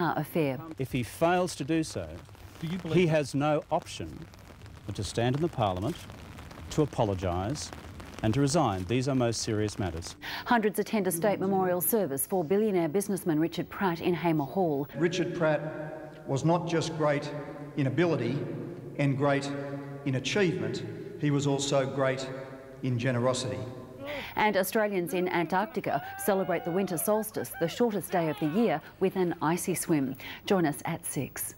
affair. If he fails to do so, he has no option but to stand in the Parliament, to apologise and to resign. These are most serious matters. Hundreds attend a state memorial service for billionaire businessman Richard Pratt in Hamer Hall. Richard Pratt was not just great in ability and great in achievement, he was also great in generosity. And Australians in Antarctica celebrate the winter solstice, the shortest day of the year, with an icy swim. Join us at 6.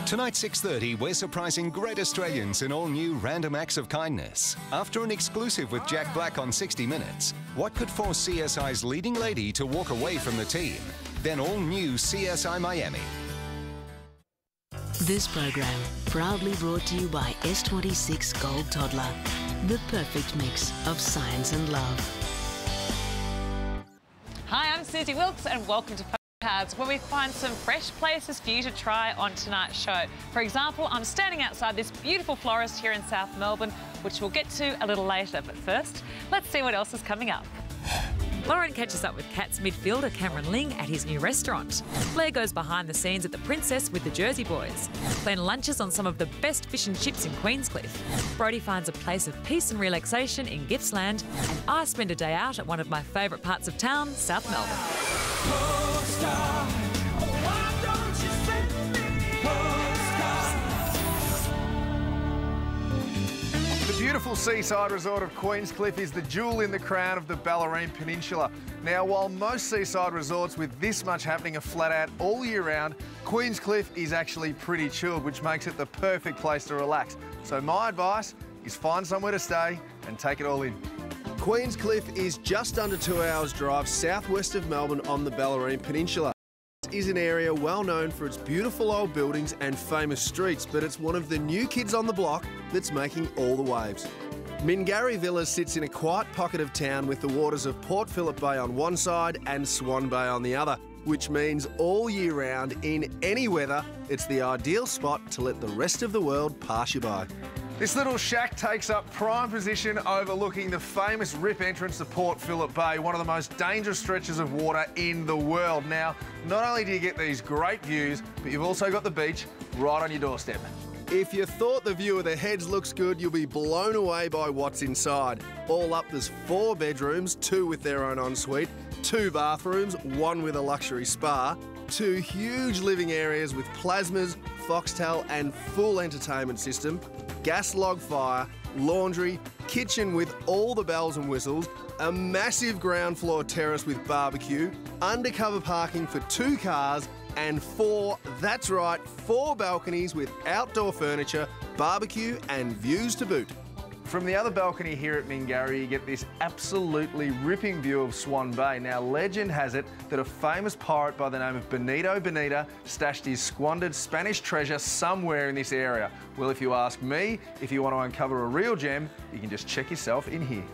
Tonight, 6:30, we're surprising great Australians in all new Random Acts of Kindness. After an exclusive with Jack Black on 60 Minutes, what could force CSI's leading lady to walk away from the team? Then all new CSI Miami. This program proudly brought to you by S26 Gold Toddler, the perfect mix of science and love. Hi, I'm Susie Wilkes and welcome to Postcards, where we find some fresh places for you to try on tonight's show. For example, I'm standing outside this beautiful florist here in South Melbourne, which we'll get to a little later. But first, let's see what else is coming up. Lauren catches up with Cats midfielder Cameron Ling at his new restaurant. Blair goes behind the scenes at the Princess with the Jersey Boys. Plan lunches on some of the best fish and chips in Queenscliff. Brodie finds a place of peace and relaxation in Gippsland. And I spend a day out at one of my favourite parts of town, South Melbourne. The beautiful seaside resort of Queenscliff is the jewel in the crown of the Bellarine Peninsula. Now, while most seaside resorts with this much happening are flat out all year round, Queenscliff is actually pretty chilled, which makes it the perfect place to relax. So my advice is find somewhere to stay and take it all in. Queenscliff is just under 2 hours drive southwest of Melbourne on the Bellarine Peninsula. It is an area well known for its beautiful old buildings and famous streets, but it's one of the new kids on the block that's making all the waves. Mingarry Villas sits in a quiet pocket of town with the waters of Port Phillip Bay on one side and Swan Bay on the other, which means all year round, in any weather, it's the ideal spot to let the rest of the world pass you by. This little shack takes up prime position overlooking the famous rip entrance to Port Phillip Bay, one of the most dangerous stretches of water in the world. Now, not only do you get these great views, but you've also got the beach right on your doorstep. If you thought the view of the heads looks good, you'll be blown away by what's inside. All up, there's 4 bedrooms, 2 with their own ensuite, 2 bathrooms, 1 with a luxury spa, 2 huge living areas with plasmas, foxtel and full entertainment system, gas log fire, laundry, kitchen with all the bells and whistles, a massive ground floor terrace with barbecue, undercover parking for 2 cars and 4, that's right, 4 balconies with outdoor furniture, barbecue and views to boot. From the other balcony here at Mingarry, you get this absolutely ripping view of Swan Bay. Now, legend has it that a famous pirate by the name of Benito Bonita stashed his squandered Spanish treasure somewhere in this area. Well, if you ask me, if you want to uncover a real gem, you can just check yourself in here.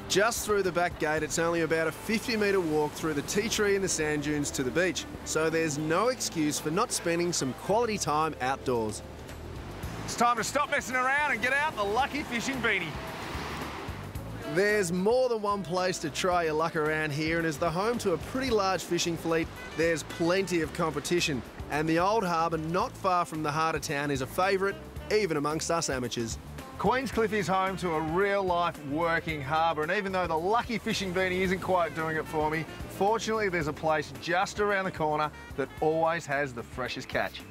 Just through the back gate, it's only about a 50-metre walk through the tea tree and the sand dunes to the beach, so there's no excuse for not spending some quality time outdoors. It's time to stop messing around and get out the lucky fishing beanie. There's more than one place to try your luck around here, and as the home to a pretty large fishing fleet, there's plenty of competition. And the old harbour not far from the heart of town is a favourite, even amongst us amateurs. Queenscliff is home to a real-life working harbour, and even though the lucky fishing beanie isn't quite doing it for me, fortunately there's a place just around the corner that always has the freshest catch.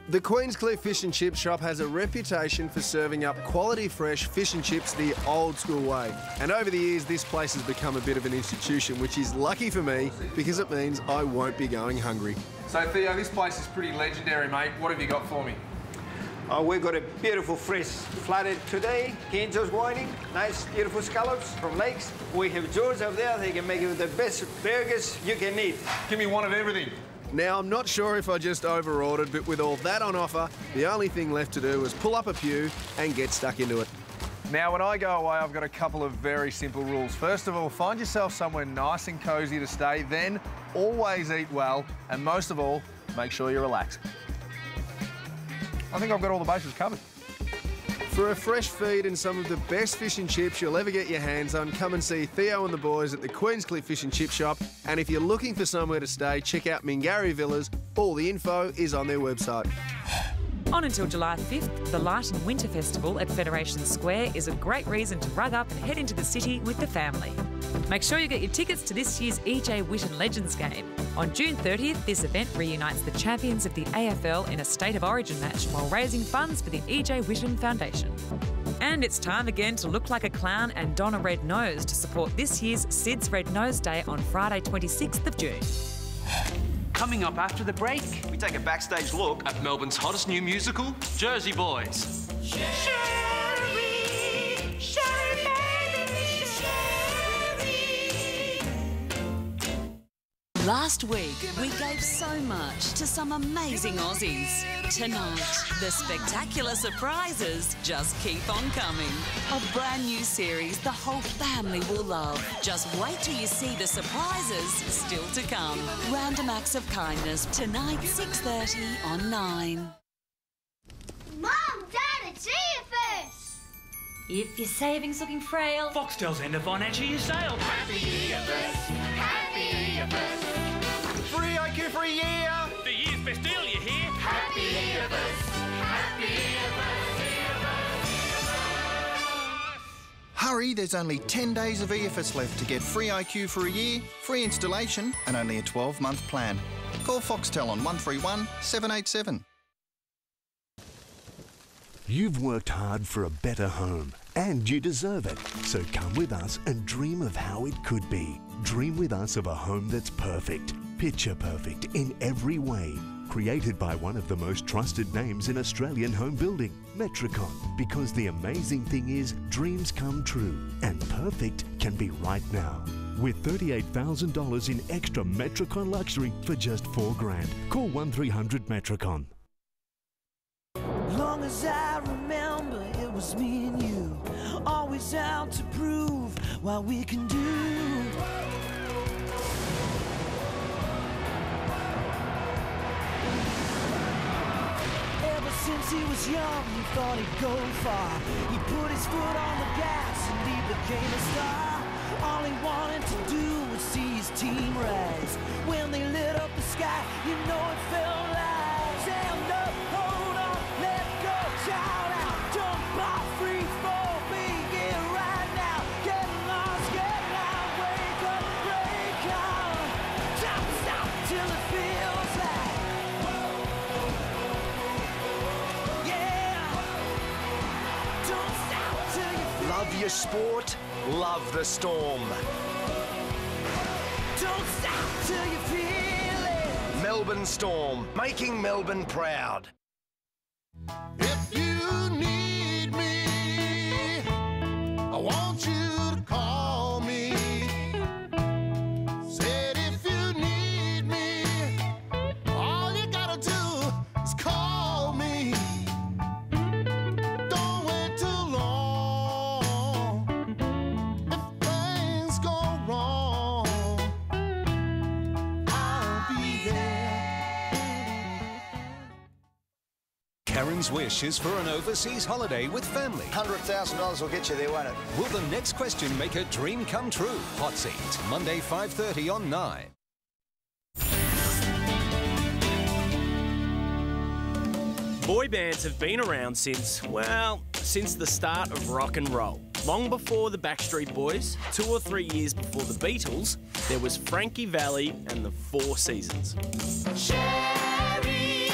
The Queenscliff Fish and Chip Shop has a reputation for serving up quality fresh fish and chips the old school way. And over the years, this place has become a bit of an institution, which is lucky for me because it means I won't be going hungry. So Theo, this place is pretty legendary, mate. What have you got for me? We've got a beautiful fresh flathead today, Kenzo's whiting, nice beautiful scallops from lakes. We have George over there, they can make you the best burgers you can eat. Give me one of everything. Now, I'm not sure if I just over-ordered, but with all that on offer, the only thing left to do is pull up a pew and get stuck into it. Now, when I go away, I've got a couple of very simple rules. First of all, find yourself somewhere nice and cosy to stay, then always eat well, and most of all, make sure you relax. I think I've got all the bases covered. For a fresh feed and some of the best fish and chips you'll ever get your hands on, come and see Theo and the boys at the Queenscliff Fish and Chip Shop. And if you're looking for somewhere to stay, check out Mingari Villas. All the info is on their website. On until July 5th, the Light and Winter Festival at Federation Square is a great reason to rug up and head into the city with the family. Make sure you get your tickets to this year's E.J. Witten Legends game. On June 30th, this event reunites the champions of the AFL in a State of Origin match while raising funds for the E.J. Witten Foundation. And it's time again to look like a clown and don a red nose to support this year's Sid's Red Nose Day on Friday 26th of June. Coming up after the break, we take a backstage look at Melbourne's hottest new musical, Jersey Boys. Last week, we gave so much to some amazing Aussies. Tonight, the spectacular surprises just keep on coming. A brand new series the whole family will love. Just wait till you see the surprises still to come. Random Acts of Kindness, tonight 6:30 on 9. Mum, Dad, it's EFS! If your savings looking frail, Foxtel's end of financial year sale. Happy EFS! Happy EFS! Free IQ for a year! The year's best deal, you hear? Happy EFS! Happy EFS! Hurry, there's only 10 days of EFS left to get free IQ for a year, free installation and only a 12-month plan. Call Foxtel on 131 787. You've worked hard for a better home and you deserve it. So come with us and dream of how it could be. Dream with us of a home that's perfect, picture perfect in every way. Created by one of the most trusted names in Australian home building, Metricon. Because the amazing thing is, dreams come true and perfect can be right now. With $38,000 in extra Metricon luxury for just $4,000. Call 1300 Metricon. Long as I remember, it was me and you, always out to prove what we can do. Ever since he was young, he thought he'd go far. He put his foot on the gas and he became a star. All he wanted to do was see his team rise. When they lit up the sky, you know it felt like stand up, hold on, let go, shout out, jump off, free fall, begin right now. Get lost, get loud, wake up, break out. Don't stop till it feels like, yeah. Don't stop till you feel. Love your sport, love the Storm. Don't stop till you feel it. Melbourne Storm, making Melbourne proud. If you need me, I want you to call me. Said if you need me, all you gotta do is call me. Don't wait too long. If things go wrong, I'll be there. Karen's wish is for an overseas holiday with family. $100,000 will get you there, won't it? Will the next question make a dream come true? Hot Seat, Monday 5:30 on 9. Boy bands have been around since, well, since the start of rock and roll. Long before the Backstreet Boys, 2 or 3 years before the Beatles, there was Frankie Valli and the Four Seasons. Sherry,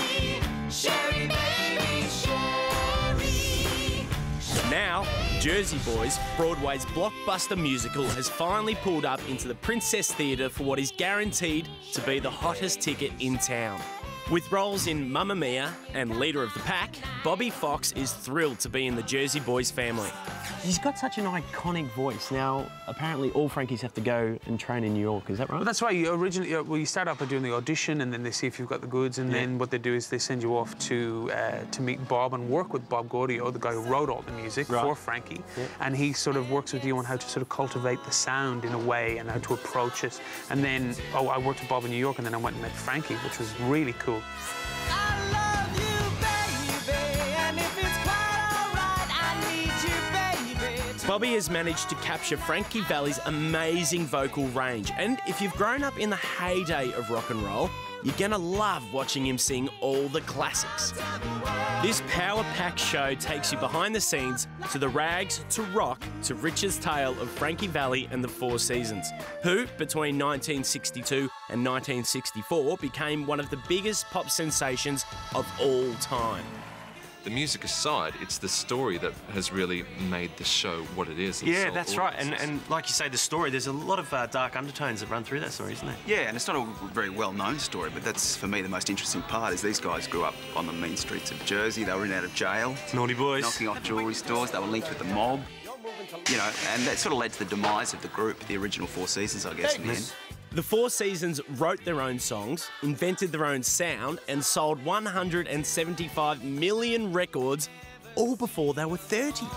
Sherry, baby, Sherry. But now, Jersey Boys, Broadway's blockbuster musical, has finally pulled up into the Princess Theatre for what is guaranteed to be the hottest ticket in town. With roles in Mamma Mia and Leader of the Pack, Bobby Fox is thrilled to be in the Jersey Boys family. He's got such an iconic voice. Now, apparently all Frankies have to go and train in New York, is that right? Well, that's right. You originally, well, you start off by doing the audition and then they see if you've got the goods, and then what they do is they send you off to meet Bob and work with Bob Gaudio, the guy who wrote all the music for Frankie, and he sort of works with you on how to sort of cultivate the sound in a way and how to approach it. And then, I worked with Bob in New York, and then I went and met Frankie, which was really cool. I love you, baby, and if it's quite all right, I Bobby has managed to capture Frankie Valli's amazing vocal range, and if you've grown up in the heyday of rock and roll, you're gonna love watching him sing all the classics. This power-packed show takes you behind the scenes to the rags, to rock, to Rich's tale of Frankie Valli and the Four Seasons, who, between 1962 and 1964, became one of the biggest pop sensations of all time. The music aside, it's the story that has really made the show what it is. Yeah, that's right. And like you say, the story, there's a lot of dark undertones that run through that story, isn't there? Yeah, and it's not a very well-known story, but that's, for me, the most interesting part, is these guys grew up on the mean streets of Jersey. They were in and out of jail. Naughty boys. Knocking off jewellery stores. They were linked with the mob. You know, and that sort of led to the demise of the group, the original Four Seasons, I guess, in the end. The Four Seasons wrote their own songs, invented their own sound, and sold 175 million records, all before they were 30.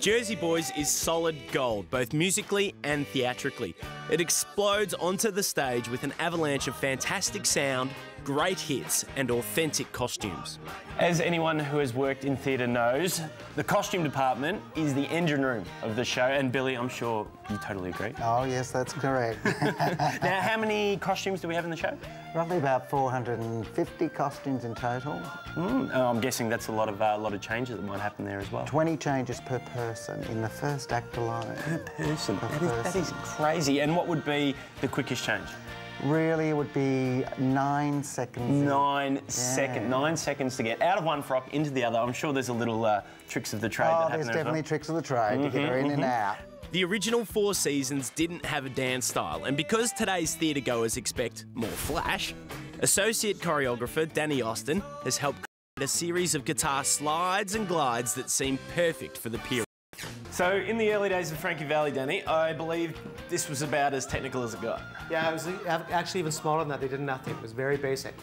Jersey Boys is solid gold, both musically and theatrically. It explodes onto the stage with an avalanche of fantastic sound, great hits, and authentic costumes. As anyone who has worked in theatre knows, the costume department is the engine room of the show, and Billy, I'm sure you totally agree. Oh, yes, that's correct. Now, how many costumes do we have in the show? Roughly about 450 costumes in total. I'm guessing that's a lot of changes that might happen there as well. 20 changes per person in the first act alone. Per person? That is crazy. And what would be the quickest change? Really, it would be 9 seconds. 9 seconds. 9 seconds to get out of one frock into the other. I'm sure there's a little tricks of the trade that happen there as well. There's definitely tricks of the trade to get her in and out. The original Four Seasons didn't have a dance style, and because today's theatre goers expect more flash, associate choreographer Danny Austin has helped create a series of guitar slides and glides that seem perfect for the period. So, in the early days of Frankie Valli, Danny, I believe this was about as technical as it got. Yeah, it was actually even smaller than that. They did nothing. It was very basic.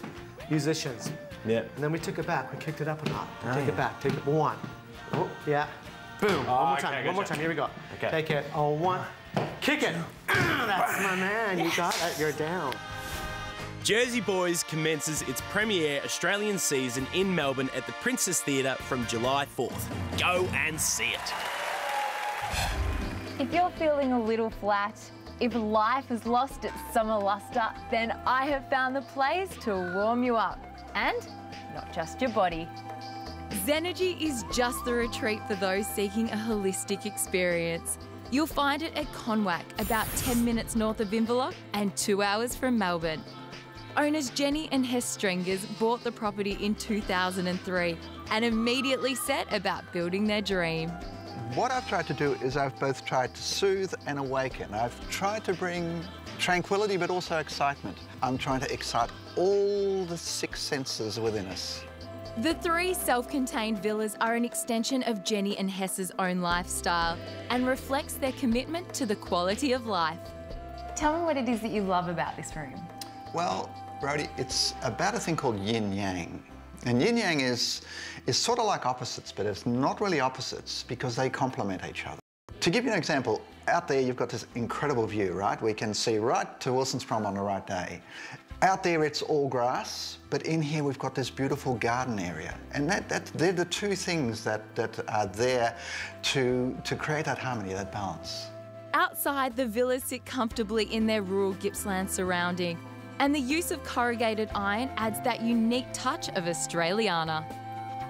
Musicians. Yeah. And then we took it back. We kicked it up a notch. Take it back. Take it. One. Oh, yeah. Boom. One more time. Okay, one more time. Here we go. Okay. Take it. Oh, one. Kick it. That's my man. You got it. You're down. Jersey Boys commences its premiere Australian season in Melbourne at the Princess Theatre from July 4th. Go and see it. If you're feeling a little flat, if life has lost its summer lustre, then I have found the place to warm you up. And not just your body. Zenergie is just the retreat for those seeking a holistic experience. You'll find it at Kongwak, about 10 minutes north of Inverloch and 2 hours from Melbourne. Owners Jennie and Hess Strengers bought the property in 2003 and immediately set about building their dream. What I've tried to do is I've both tried to soothe and awaken. I've tried to bring tranquility but also excitement. I'm trying to excite all the 6 senses within us. The 3 self-contained villas are an extension of Jennie and Hess's own lifestyle and reflects their commitment to the quality of life. Tell me what it is that you love about this room. Well, Brodie, it's about a thing called yin-yang. And yin-yang is sort of like opposites, but it's not really opposites because they complement each other. To give you an example, out there you've got this incredible view, right? We can see right to Wilson's Prom on the right day. Out there it's all grass, but in here we've got this beautiful garden area. And they're the 2 things that are there to create that harmony, that balance. Outside, the villas sit comfortably in their rural Gippsland surrounding, and the use of corrugated iron adds that unique touch of Australiana.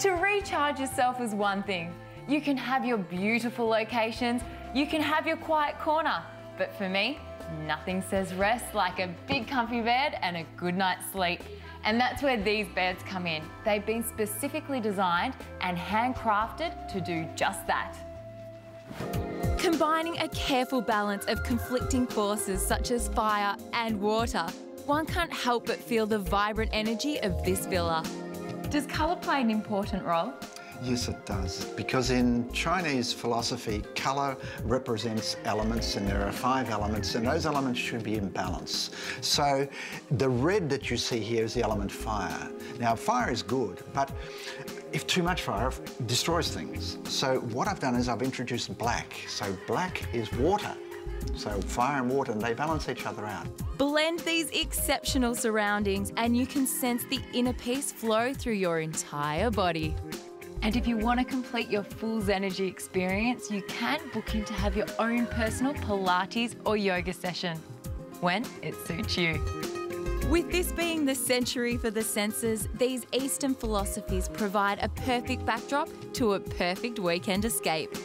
To recharge yourself is one thing. You can have your beautiful locations, you can have your quiet corner, but for me, nothing says rest like a big comfy bed and a good night's sleep. And that's where these beds come in. They've been specifically designed and handcrafted to do just that. Combining a careful balance of conflicting forces such as fire and water, one can't help but feel the vibrant energy of this villa. Does colour play an important role? Yes, it does. Because in Chinese philosophy, colour represents elements, and there are 5 elements, and those elements should be in balance. So the red that you see here is the element fire. Now, fire is good, but if too much fire destroys things. So what I've done is I've introduced black. So black is water. So fire and water, and they balance each other out. Blend these exceptional surroundings and you can sense the inner peace flow through your entire body. And if you want to complete your full Zenergie experience, you can book in to have your own personal Pilates or yoga session when it suits you. With this being the century for the senses, these Eastern philosophies provide a perfect backdrop to a perfect weekend escape.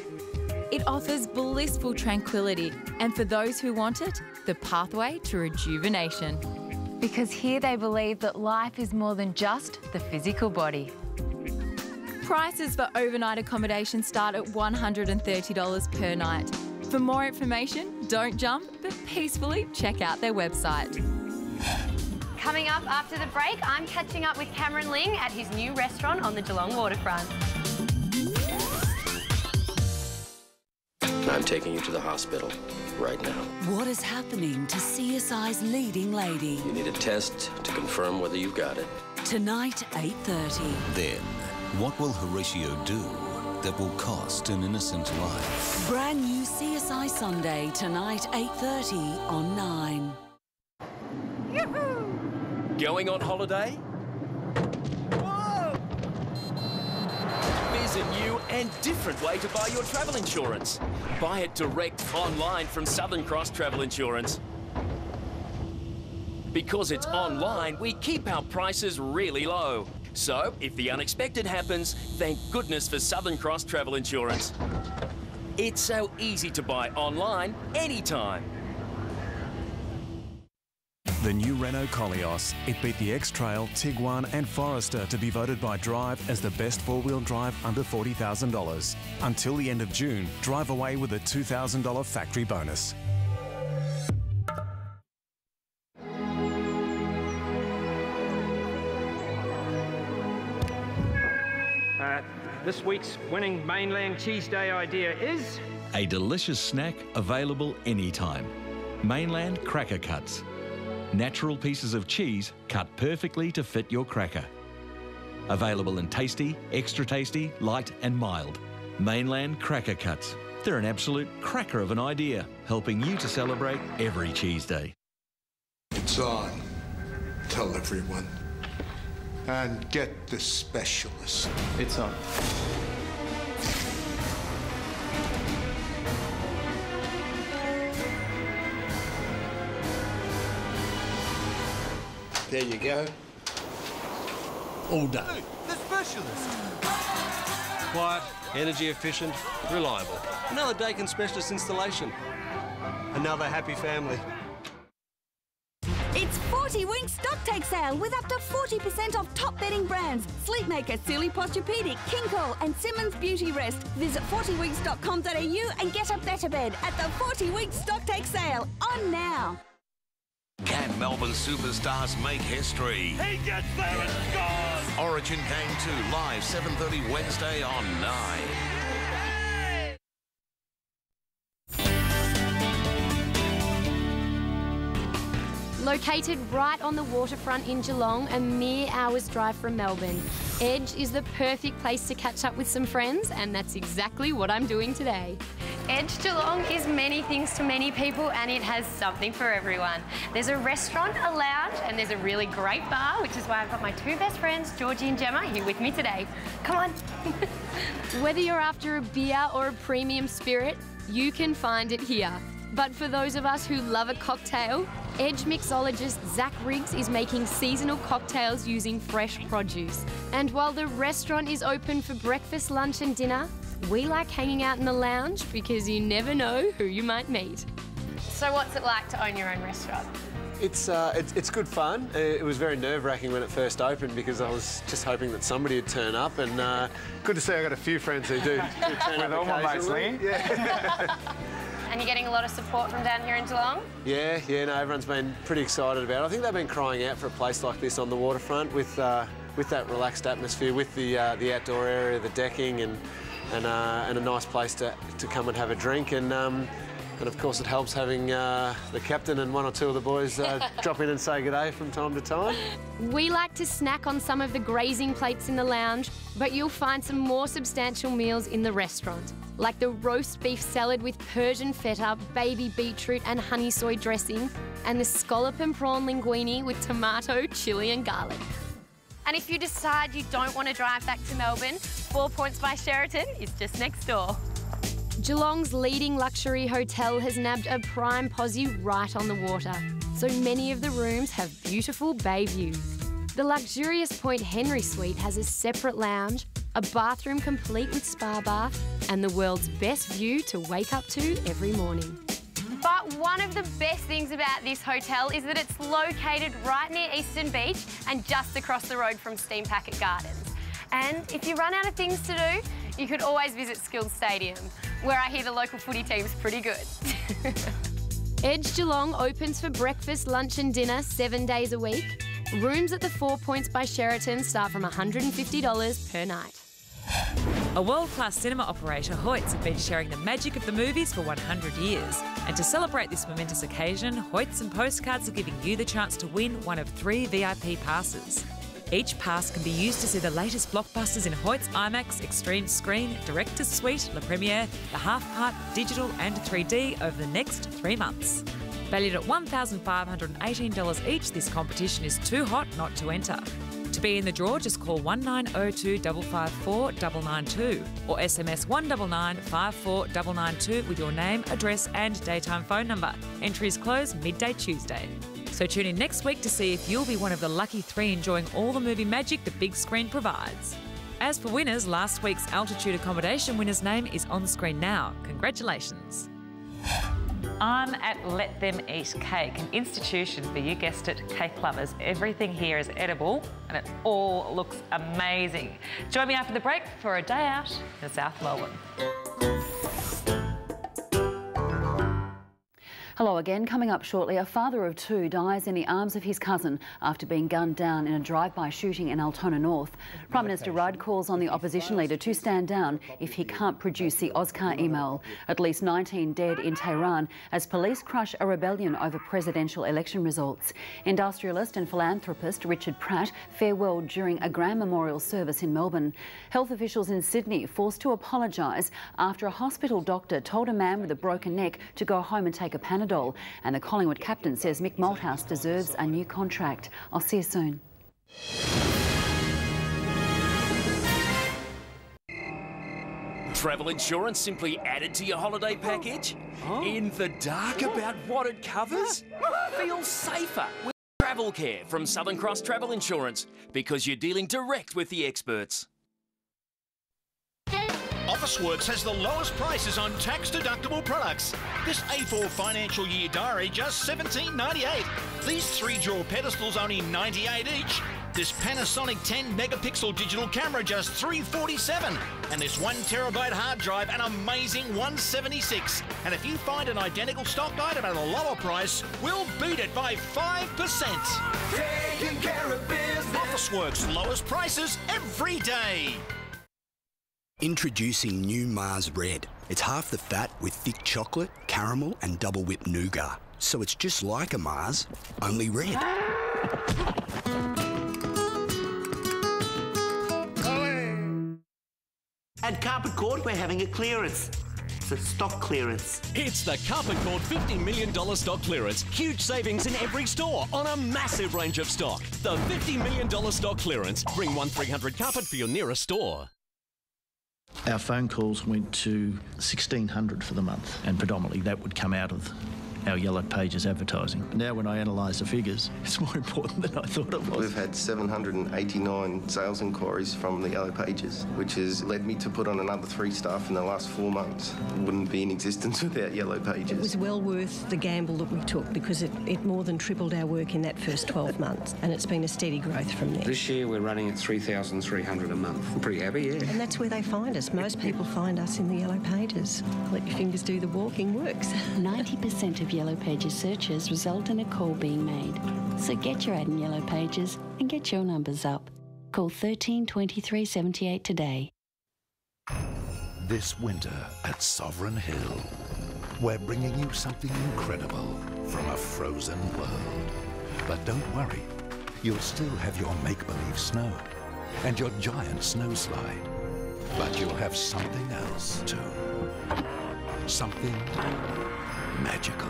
It offers blissful tranquility, and for those who want it, the pathway to rejuvenation. Because here they believe that life is more than just the physical body. Prices for overnight accommodation start at $130 per night. For more information, don't jump, but peacefully check out their website. Coming up after the break, I'm catching up with Cameron Ling at his new restaurant on the Geelong waterfront. I'm taking you to the hospital right now. What is happening to CSI's leading lady? You need a test to confirm whether you've got it. Tonight, 8:30. Then, what will Horatio do that will cost an innocent life? Brand new CSI Sunday, tonight, 8:30 on 9. Going on holiday? Whoa! There's a new and different way to buy your travel insurance. Buy it direct online from Southern Cross Travel Insurance. Because it's online, we keep our prices really low. So, if the unexpected happens, thank goodness for Southern Cross Travel Insurance. It's so easy to buy online, anytime. The new Renault Koleos. It beat the X-Trail, Tiguan and Forester to be voted by Drive as the best four-wheel drive under $40,000. Until the end of June, drive away with a $2,000 factory bonus. This week's winning Mainland Cheese Day idea is... a delicious snack available anytime. Mainland Cracker Cuts. Natural pieces of cheese cut perfectly to fit your cracker. Available in tasty, extra tasty, light and mild. Mainland Cracker Cuts. They're an absolute cracker of an idea, helping you to celebrate every cheese day. It's on. Tell everyone. And get the specialist. It's on. There you go. All done. Hey, the specialist. Quiet, energy efficient, reliable. Another Dakin specialist installation. Another happy family. It's 40 Winks stock take sale with up to 40% off top bedding brands. Sleepmaker, Silly Posturepedic, King Cole and Simmons Beauty Rest. Visit 40winks.com.au and get a better bed at the 40 Winks stock take sale. On now. Can Melbourne superstars make history? He gets there and scores! Origin Game 2 live 7:30 Wednesday on 9. Located right on the waterfront in Geelong, a mere hour's drive from Melbourne, Edge is the perfect place to catch up with some friends, and that's exactly what I'm doing today. Edge Geelong is many things to many people, and it has something for everyone. There's a restaurant, a lounge, and there's a really great bar, which is why I've got my two best friends, Georgie and Gemma, here with me today. Come on. Whether you're after a beer or a premium spirit, you can find it here. But for those of us who love a cocktail, Edge mixologist Zach Riggs is making seasonal cocktails using fresh produce. And while the restaurant is open for breakfast, lunch and dinner, we like hanging out in the lounge because you never know who you might meet. So what's it like to own your own restaurant? It's good fun. It was very nerve-wracking when it first opened because I was just hoping that somebody would turn up, and good to see I got a few friends who do turn up. With all my mates, Lee. Yeah. And you're getting a lot of support from down here in Geelong? Yeah, no, everyone's been pretty excited about it. I think they've been crying out for a place like this on the waterfront with that relaxed atmosphere, with the outdoor area, the decking, and a nice place to come and have a drink. And of course, it helps having the captain and one or two of the boys drop in and say good day from time to time. We like to snack on some of the grazing plates in the lounge, but you'll find some more substantial meals in the restaurant, like the roast beef salad with Persian feta, baby beetroot and honey soy dressing, and the scallop and prawn linguine with tomato, chilli and garlic. And if you decide you don't want to drive back to Melbourne, 4 Points by Sheraton is just next door. Geelong's leading luxury hotel has nabbed a prime posse right on the water, so many of the rooms have beautiful bay views. The luxurious Point Henry Suite has a separate lounge, a bathroom complete with spa bath, and the world's best view to wake up to every morning. But one of the best things about this hotel is that it's located right near Eastern Beach and just across the road from Steam Packet Gardens. And if you run out of things to do, you could always visit Skills Stadium, where I hear the local footy team's pretty good. Edge Geelong opens for breakfast, lunch and dinner 7 days a week. Rooms at the 4 Points by Sheraton start from $150 per night. A world-class cinema operator, Hoyts, have been sharing the magic of the movies for 100 years. And to celebrate this momentous occasion, Hoyts and Postcards are giving you the chance to win one of 3 VIP passes. Each pass can be used to see the latest blockbusters in Hoyts IMAX, Extreme Screen, Director's Suite, La Premiere, the half-part, digital and 3D over the next 3 months. Valued at $1,518 each, this competition is too hot not to enter. To be in the draw, just call 1902 554 992 or SMS 199 54 992 with your name, address and daytime phone number. Entries close midday Tuesday. So tune in next week to see if you'll be one of the lucky 3 enjoying all the movie magic the big screen provides. As for winners, last week's altitude accommodation winner's name is on screen now. Congratulations. I'm at Let Them Eat Cake, an institution for, you guessed it, cake lovers. Everything here is edible and it all looks amazing. Join me after the break for a day out in South Melbourne. Hello again. Coming up shortly, a father of 2 dies in the arms of his cousin after being gunned down in a drive-by shooting in Altona North. Prime Minister Rudd calls on the opposition leader to stand down if he can't produce the Oscar email. At least 19 dead in Tehran as police crush a rebellion over presidential election results. Industrialist and philanthropist Richard Pratt farewelled during a grand memorial service in Melbourne. Health officials in Sydney forced to apologise after a hospital doctor told a man with a broken neck to go home and take a Panadol. And the Collingwood captain says Mick Malthouse deserves a new contract. I'll see you soon. Travel insurance simply added to your holiday package? In the dark about what it covers? Feel safer with Travel Care from Southern Cross Travel Insurance because you're dealing direct with the experts. Officeworks has the lowest prices on tax-deductible products. This A4 financial year diary, just $17.98. These 3-drawer pedestals, only $98 each. This Panasonic 10-megapixel digital camera, just $347. And this 1 terabyte hard drive, an amazing $176. And if you find an identical stock item at a lower price, we'll beat it by 5%. Taking care of business. Officeworks, lowest prices every day. Introducing new Mars Red. It's half the fat with thick chocolate, caramel and double whipped nougat. So it's just like a Mars, only red. At Carpet Court, we're having a clearance. It's a stock clearance. It's the Carpet Court $50 million stock clearance. Huge savings in every store on a massive range of stock. The $50 million stock clearance. Bring 1-300 Carpet for your nearest store. Our phone calls went to 1,600 for the month, and predominantly that would come out of our Yellow Pages advertising. Now when I analyse the figures, it's more important than I thought it was. We've had 789 sales inquiries from the Yellow Pages, which has led me to put on another 3 staff in the last 4 months. Wouldn't be in existence without Yellow Pages. It was well worth the gamble that we took because it more than tripled our work in that first 12 months, and it's been a steady growth from there. This year we're running at 3,300 a month. I'm pretty happy, yeah. And that's where they find us. Most people find us in the Yellow Pages. Let your fingers do the walking works. 90% of Yellow Pages searches result in a call being made. So get your ad in Yellow Pages and get your numbers up. Call 13 23 78 today. This winter at Sovereign Hill, we're bringing you something incredible from a frozen world. But don't worry, you'll still have your make-believe snow and your giant snow slide. But you'll have something else too. Something magical.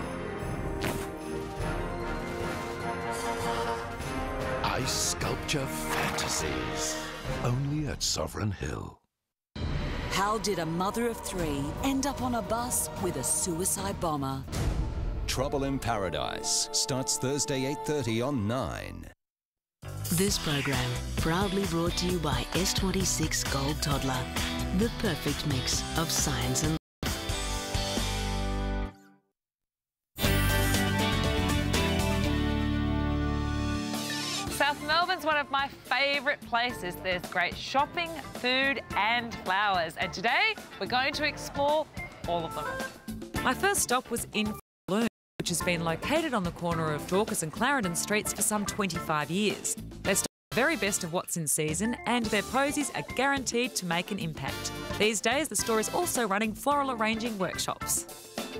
Are ice sculpture fantasies. Only at Sovereign Hill. How did a mother of 3 end up on a bus with a suicide bomber? Trouble in Paradise starts Thursday 8:30 on 9. This program proudly brought to you by S26 Gold Toddler, the perfect mix of science and South Melbourne's one of my favourite places. There's great shopping, food and flowers. And today we're going to explore all of them. My first stop was Inverloch, which has been located on the corner of Dorcas and Clarendon Streets for some 25 years. They stock the very best of what's in season and their posies are guaranteed to make an impact. These days the store is also running floral arranging workshops.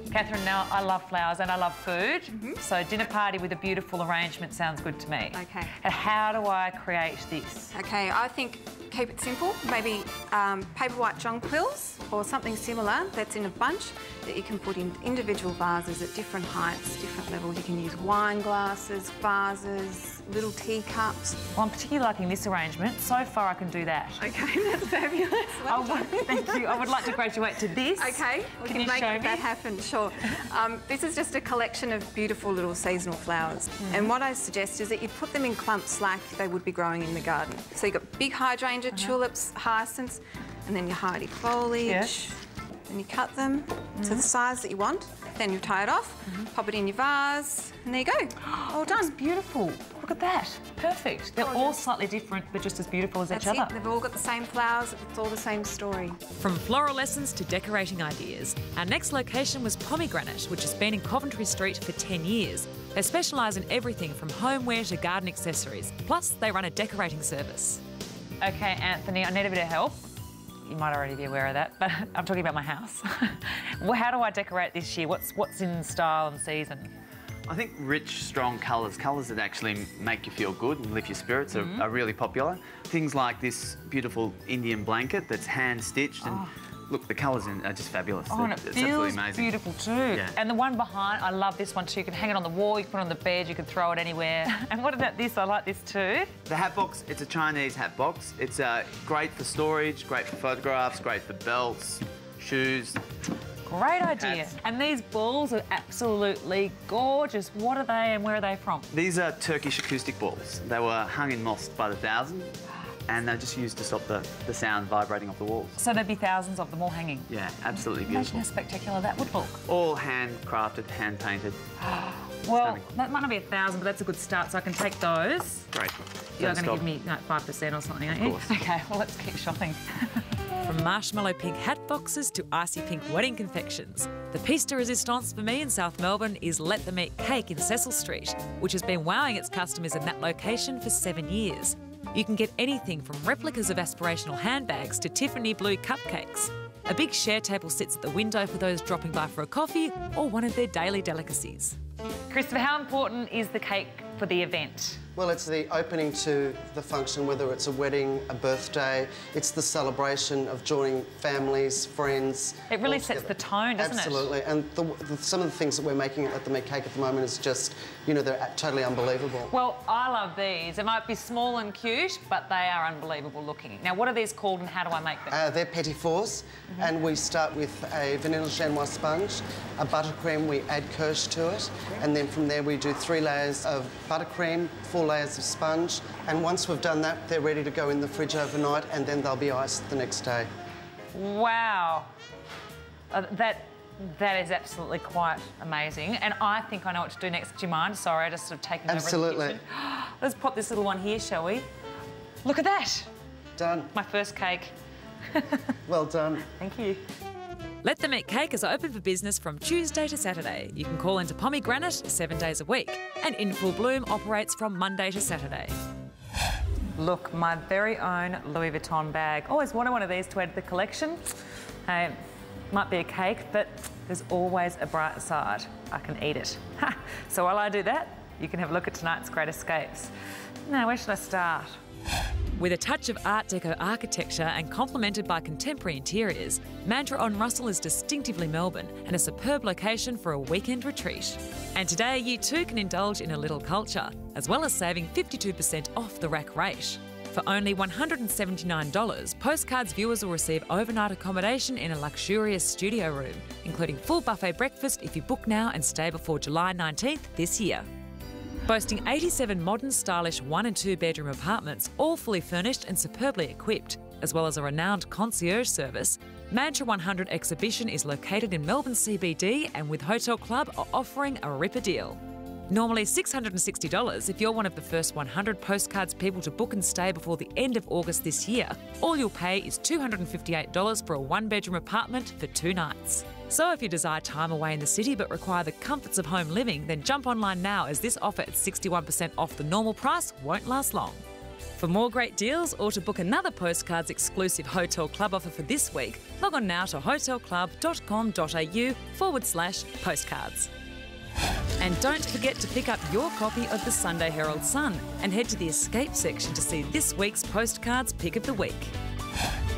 Catherine, now I love flowers and I love food, so dinner party with a beautiful arrangement sounds good to me. Okay. And how do I create this? Okay, I think keep it simple. Maybe paper white jonquils or something similar that's in a bunch that you can put in individual vases at different heights, different levels. You can use wine glasses, vases, little teacups. Well, I'm particularly liking this arrangement. So far I can do that. Okay, that's fabulous. Well done. Thank you. I would like to graduate to this. Okay, we can make that happen, sure. This is just a collection of beautiful little seasonal flowers. And what I suggest is that you put them in clumps like they would be growing in the garden. So you've got big hydrangea, tulips, hyacinths, and then your hardy foliage. Yes. And you cut them to the size that you want. Then you tie it off, pop it in your vase, and there you go. All done. That's beautiful. Look at that. Perfect. They're all slightly different, but just as beautiful as each other. They've all got the same flowers. It's all the same story. From floral lessons to decorating ideas, our next location was Pomegranate, which has been in Coventry Street for 10 years. They specialise in everything from homeware to garden accessories. Plus, they run a decorating service. Okay, Anthony, I need a bit of help. You might already be aware of that, but I'm talking about my house. Well, how do I decorate this year? What's in style and season? I think rich, strong colours that actually make you feel good and lift your spirits are really popular. Things like this beautiful Indian blanket that's hand-stitched and look, the colours are just fabulous. Oh, and it feels beautiful too. Yeah. And the one behind, I love this one too. You can hang it on the wall, you can put it on the bed, you can throw it anywhere. And what about this? I like this too. The hat box, it's a Chinese hat box. It's great for storage, great for photographs, great for belts, shoes. Great idea. And these balls are absolutely gorgeous. What are they and where are they from? These are Turkish acoustic balls. They were hung in moss by the thousand. And they're just used to stop the sound vibrating off the walls. So there'd be thousands of them all hanging? Yeah, absolutely beautiful. Imagine how spectacular that would look. All hand-crafted, hand-painted. Well, that might not be 1,000, but that's a good start, so I can take those. Great. You're going to give me like 5% or something, aren't you? Of course. OK, well, let's keep shopping. From marshmallow pink hat boxes to icy pink wedding confections, the piece de resistance for me in South Melbourne is Let Them Eat Cake in Cecil Street, which has been wowing its customers in that location for 7 years. You can get anything from replicas of aspirational handbags to Tiffany blue cupcakes. A big share table sits at the window for those dropping by for a coffee or one of their daily delicacies. Christopher, how important is the cake for the event? Well, it's the opening to the function, whether it's a wedding, a birthday. It's the celebration of joining families, friends. It really sets the tone, doesn't Absolutely. it? Absolutely. And some of the things that we're making at the Meat Cake at the moment is just, you know, they're totally unbelievable. Well, I love these. They might be small and cute, but they are unbelievable looking. Now, what are these called and how do I make them? They're petit fours, and we start with a vanilla chanois sponge, a buttercream, we add kirsch to it, and then from there we do 3 layers of buttercream, 4 layers of sponge, and once we've done that, they're ready to go in the fridge overnight, and then they'll be iced the next day. Wow. That is absolutely quite amazing, and I think I know what to do next. Do you mind? Sorry, I just sort of taken over. Absolutely. Let's pop this little one here, shall we? Look at that. Done. My first cake. Well done. Thank you. Let Them Eat Cake is open for business from Tuesday to Saturday. You can call into Pomegranate 7 days a week, and In Full Bloom operates from Monday to Saturday. Look, my very own Louis Vuitton bag. Always wanted one of these to add to the collection. Might be a cake, but there's always a bright side. I can eat it. So while I do that, you can have a look at tonight's Great Escapes. Now, where should I start? With a touch of Art Deco architecture and complemented by contemporary interiors, Mantra on Russell is distinctively Melbourne and a superb location for a weekend retreat. And today you too can indulge in a little culture, as well as saving 52% off the rack rate. For only $179, Postcards viewers will receive overnight accommodation in a luxurious studio room, including full buffet breakfast if you book now and stay before July 19th this year. Boasting 87 modern, stylish 1 and 2 bedroom apartments, all fully furnished and superbly equipped, as well as a renowned concierge service, Mantra 100 Exhibition is located in Melbourne CBD and with Hotel Club are offering a ripper deal. Normally $660 if you're one of the first 100 Postcards people to book and stay before the end of August this year. All you'll pay is $258 for a 1-bedroom apartment for 2 nights. So if you desire time away in the city but require the comforts of home living, then jump online now as this offer at 61% off the normal price won't last long. For more great deals or to book another Postcards exclusive Hotel Club offer for this week, log on now to hotelclub.com.au/postcards. And don't forget to pick up your copy of the Sunday Herald Sun and head to the Escape section to see this week's Postcards Pick of the Week.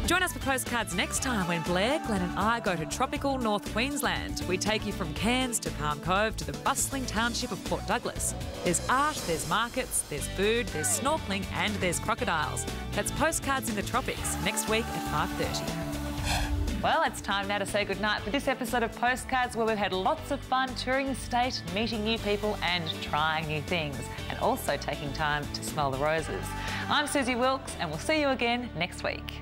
Join us for Postcards next time when Blair, Glenn and I go to tropical North Queensland. We take you from Cairns to Palm Cove to the bustling township of Port Douglas. There's art, there's markets, there's food, there's snorkelling and there's crocodiles. That's Postcards in the Tropics next week at 5:30. Well, it's time now to say goodnight for this episode of Postcards, where we've had lots of fun touring the state, meeting new people and trying new things, and also taking time to smell the roses. I'm Susie Wilkes and we'll see you again next week.